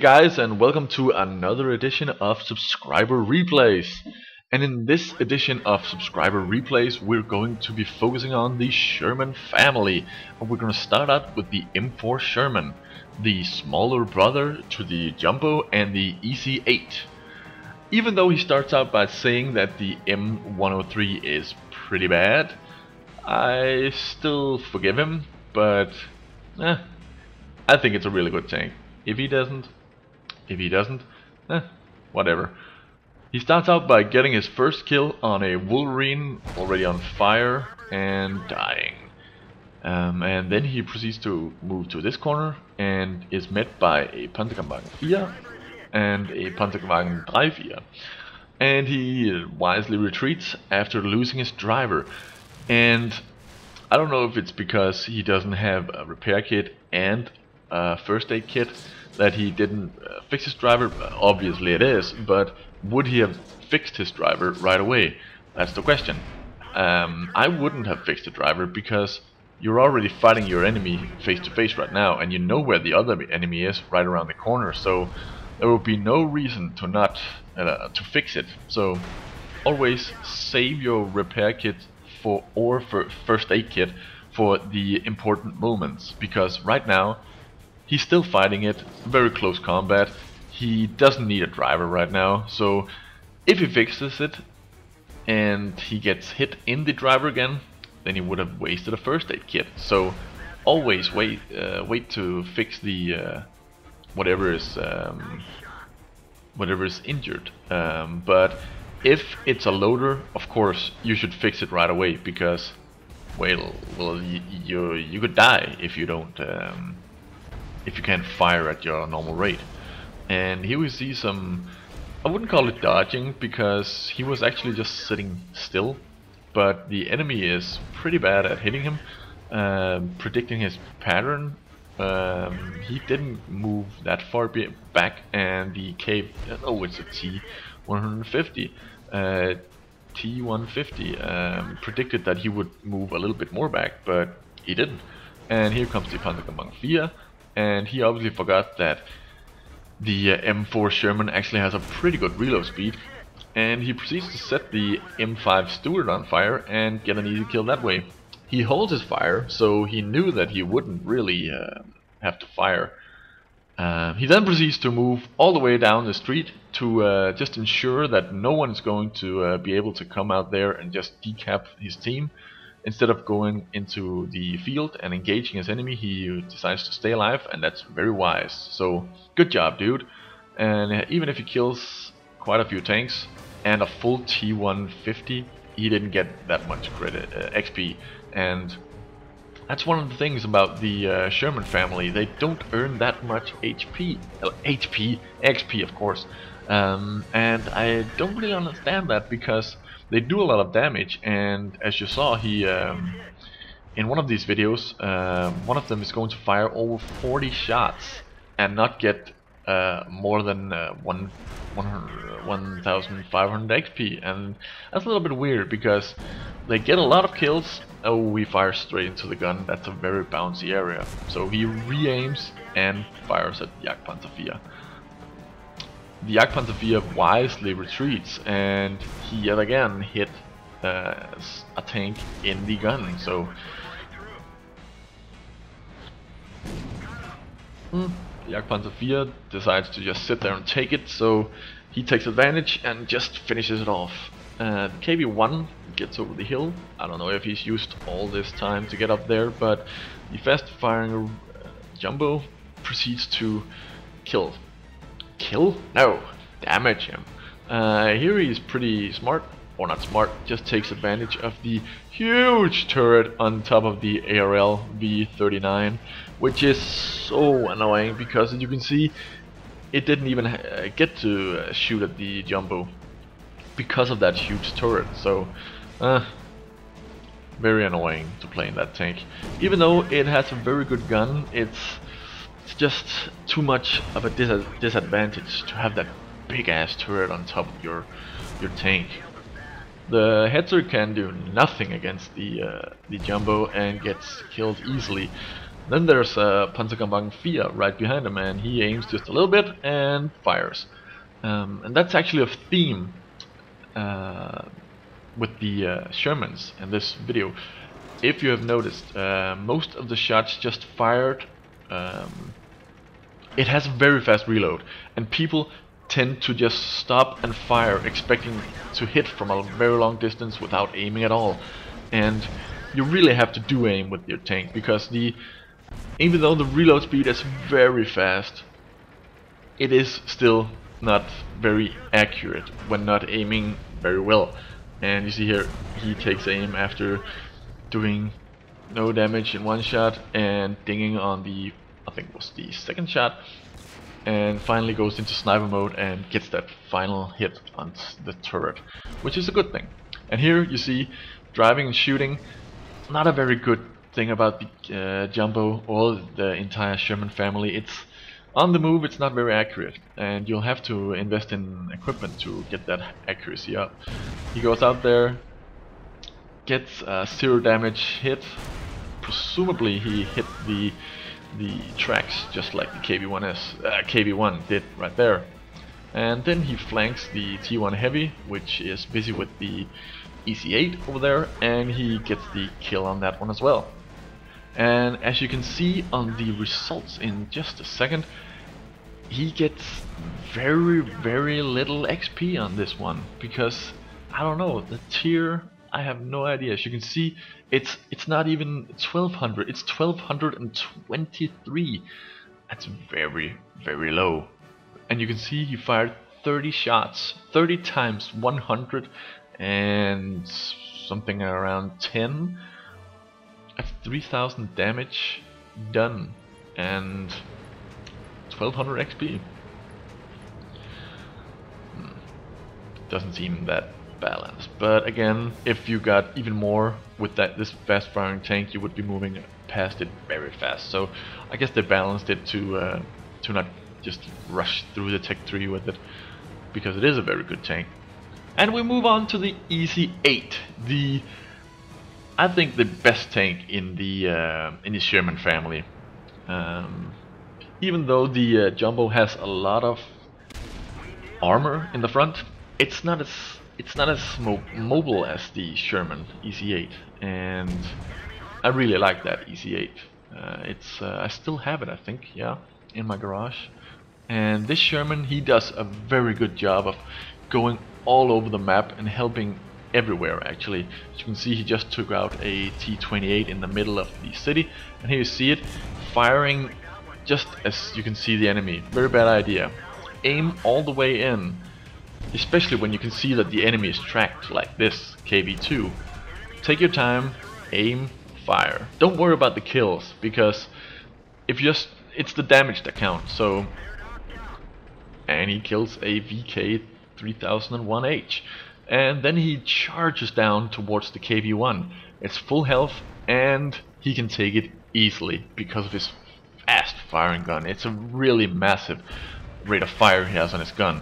guys, and welcome to another edition of Subscriber Replays. And in this edition of Subscriber Replays, we're going to be focusing on the Sherman family. And we're going to start out with the M4 Sherman, the smaller brother to the Jumbo and the Easy 8. Even though he starts out by saying that the M103 is pretty bad, I still forgive him, but I think it's a really good tank. If he doesn't, whatever. He starts out by getting his first kill on a Wolverine already on fire and dying. And then he proceeds to move to this corner and is met by a Panzerkampfwagen 4 and a Panzerkampfwagen 3E8. And he wisely retreats after losing his driver. And I don't know if it's because he doesn't have a repair kit and a first aid kit that he didn't fix his driver. Obviously it is, but would he have fixed his driver right away? That's the question. I wouldn't have fixed the driver because you're already fighting your enemy face to face right now, and you know where the other enemy is right around the corner, so there would be no reason to not to fix it. So always save your repair kit for first aid kit for the important moments, because right now he's still fighting it, very close combat. He doesn't need a driver right now, so if he fixes it and he gets hit in the driver again, then he would have wasted a first aid kit. So always wait to fix the whatever is injured. But if it's a loader, of course you should fix it right away, because well you could die if you don't if you can't fire at your normal rate. And here we see some, I wouldn't call it dodging, because he was actually just sitting still, but the enemy is pretty bad at hitting him, predicting his pattern. He didn't move that far back, and the cave, oh, it's a T150, T150 predicted that he would move a little bit more back, but he didn't. And here comes the Panzerkampfwagen 4, and he obviously forgot that the M4 Sherman actually has a pretty good reload speed, and he proceeds to set the M5 Stuart on fire and get an easy kill that way. He holds his fire, so he knew that he wouldn't really have to fire. He then proceeds to move all the way down the street to just ensure that no one is going to be able to come out there and just decap his team. Instead of going into the field and engaging his enemy, he decides to stay alive, and that's very wise. So good job, dude. And even if he kills quite a few tanks and a full T150, he didn't get that much credit, XP. And that's one of the things about the Sherman family. They don't earn that much XP, of course. And I don't really understand that, because they do a lot of damage, and as you saw, he in one of these videos, one of them is going to fire over 40 shots and not get more than 1,500 XP, and that's a little bit weird, because they get a lot of kills. Oh, we fire straight into the gun. That's a very bouncy area, so he re-aims and fires at Jagdpanzer 4. The Jagdpanzer 4 wisely retreats, and he yet again hit a tank in the gun. So the Jagdpanzer 4 decides to just sit there and take it, so he takes advantage and just finishes it off. The KV-1 gets over the hill. I don't know if he's used all this time to get up there, but the fast firing Jumbo proceeds to no, damage him. Here he's pretty smart, or not smart, just takes advantage of the huge turret on top of the ARL V39, which is so annoying, because as you can see, it didn't even get to shoot at the Jumbo because of that huge turret. So very annoying to play in that tank. Even though it has a very good gun, it's just too much of a disadvantage to have that big ass turret on top of your tank. The Hetzer can do nothing against the Jumbo and gets killed easily. Then there's Panzerkampfwagen 4 right behind him, and he aims just a little bit and fires. And that's actually a theme with the Shermans in this video. If you have noticed, most of the shots just fired. It has a very fast reload, and people tend to just stop and fire, expecting to hit from a very long distance without aiming at all. And you really have to do aim with your tank, because even though the reload speed is very fast, it is still not very accurate when not aiming very well. And you see here, he takes aim after doing no damage in one shot and dinging on the, I think it was the second shot, and finally goes into sniper mode and gets that final hit on the turret, which is a good thing. And here you see driving and shooting, not a very good thing about the Jumbo or the entire Sherman family. It's on the move, it's not very accurate, and you'll have to invest in equipment to get that accuracy up. He goes out there, gets a 0 damage hit. Presumably he hit the tracks just like the KV1 did right there. And then he flanks the T1 Heavy, which is busy with the Easy 8 over there, and he gets the kill on that one as well. And as you can see on the results in just a second, he gets very little XP on this one, because I don't know, the tier, I have no idea. As you can see, it's not even 1200, it's 1223. That's very low. And you can see he fired 30 shots, 30 times 100 and something around 10. That's 3000 damage done and 1200 XP. Doesn't seem that balanced, but again, if you got even more with this fast firing tank, you would be moving past it very fast. So I guess they balanced it to not just rush through the tech tree with it, because it is a very good tank. And we move on to the Easy 8, I think the best tank in the Sherman family. Even though the Jumbo has a lot of armor in the front, it's not as mobile as the Sherman Easy 8, and I really like that Easy 8. I still have it, I think, yeah, in my garage. And this Sherman, he does a very good job of going all over the map and helping everywhere. Actually, as you can see, he just took out a T-28 in the middle of the city, and here you see it firing just as you can see the enemy. Very bad idea. Aim all the way in, especially when you can see that the enemy is tracked like this KV2. Take your time, aim, fire. Don't worry about the kills, because it's the damage that counts. So, and he kills a VK 3001H, and then he charges down towards the KV1. It's full health, and he can take it easily because of his fast firing gun. It's a really massive rate of fire he has on his gun.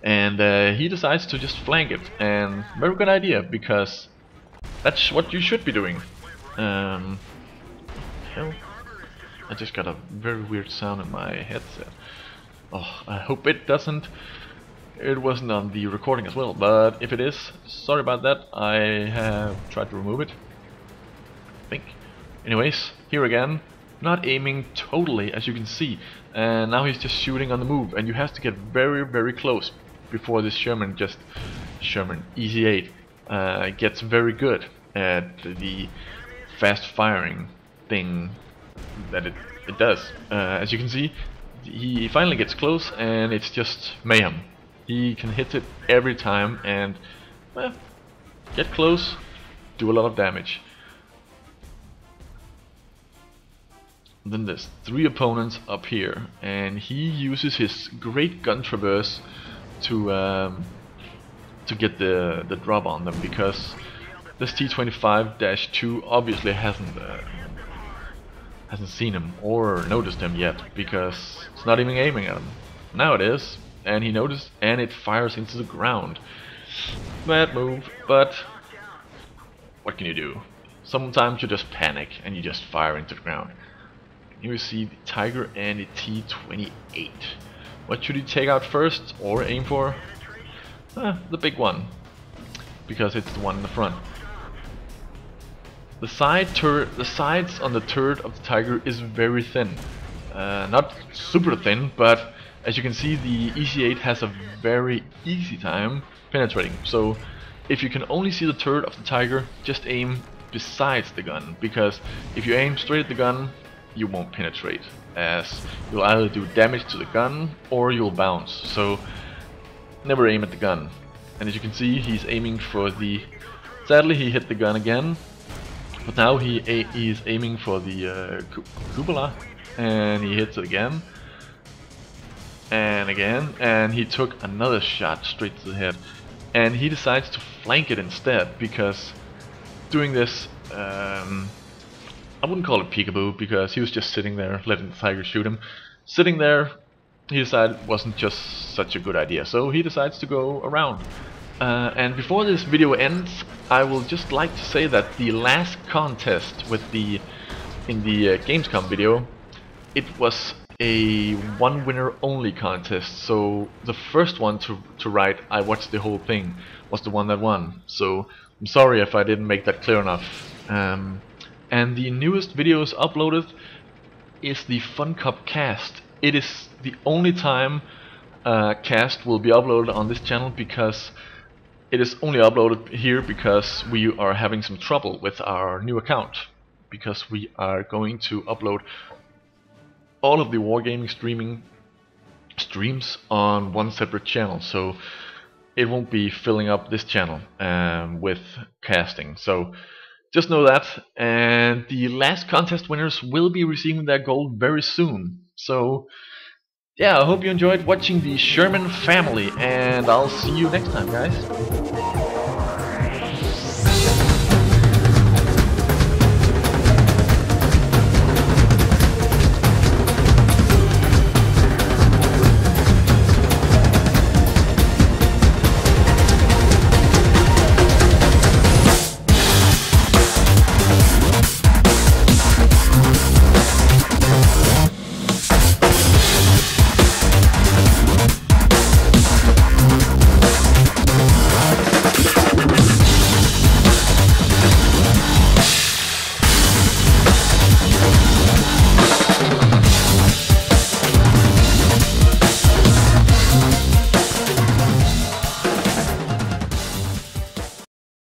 And he decides to just flank it, and very good idea, because that's what you should be doing. Hell, I just got a very weird sound in my headset. Oh, I hope it wasn't on the recording as well, but if it is, sorry about that. I have tried to remove it, I think. Anyways, here again, not aiming totally, as you can see, and now he's just shooting on the move, and you have to get very close before this Sherman Easy 8 gets very good at the fast firing thing that it does. As you can see, he finally gets close, and it's just mayhem. He can hit it every time and, well, get close, do a lot of damage. And then there's 3 opponents up here, and he uses his great gun traverse to get the drop on them, because this T-25-2 obviously hasn't seen him or noticed him yet, because it's not even aiming at him. Now it is, and he noticed, and it fires into the ground. Bad move, but what can you do? Sometimes you just panic and you just fire into the ground. Here we see the Tiger and the T28. What should you take out first or aim for? The big one, because it's the one in the front. The sides on the turret of the Tiger is very thin. Not super thin, but as you can see, the Easy 8 has a very easy time penetrating. So if you can only see the turret of the Tiger, just aim besides the gun, because if you aim straight at the gun, you won't penetrate, as you'll either do damage to the gun or you'll bounce. So never aim at the gun. And as you can see, he's aiming for the... Sadly, he hit the gun again, but now he is aiming for the cupola, and he hits it again. And again, and he took another shot straight to the head, and he decides to flank it instead, because doing this, I wouldn't call it peekaboo, because he was just sitting there letting the Tiger shoot him. Sitting there, he decided wasn't just such a good idea, so he decides to go around. And before this video ends, I will just like to say that the last contest in the Gamescom video, it was a one winner only contest, so the first one to write "I watched the whole thing" was the one that won. So I'm sorry if I didn't make that clear enough. And the newest videos uploaded is the Fun Cup cast. It is the only time cast will be uploaded on this channel, because it is only uploaded here because we are having some trouble with our new account, because we are going to upload all of the wargaming streams on one separate channel, so it won't be filling up this channel with casting. So just know that, and the last contest winners will be receiving their gold very soon. So yeah, I hope you enjoyed watching the Sherman Family, and I'll see you next time, guys.